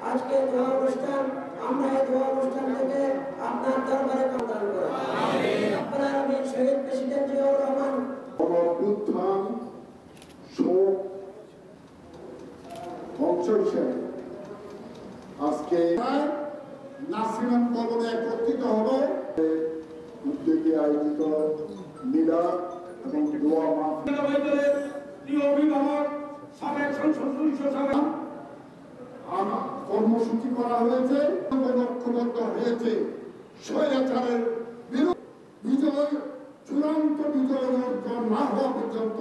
আজকে দোয়া অনুষ্ঠান আমরা এই দোয়া অনুষ্ঠান থেকে আপনার দরবারে প্রদান করি। আপনার আমি শহীদ প্রেসিডেন্ট জিয়াউর রহমান উত্থান শোক ধ্বংস হিসেবে আজকে নাসিরান ভবনে একত্রিত হবে উদ্যোগে আয়োজিত মিলাদ এবং দোয়া মাহফিলের প্রিয় অভিভাবক সাবেক সংসদ সদস্য কর্মসূচি করা হয়েছে, লক্ষ্যবদ্ধ হয়েছে স্বৈরাচারের বিজয় চূড়ান্ত বিজয় অর্জন না হওয়া পর্যন্ত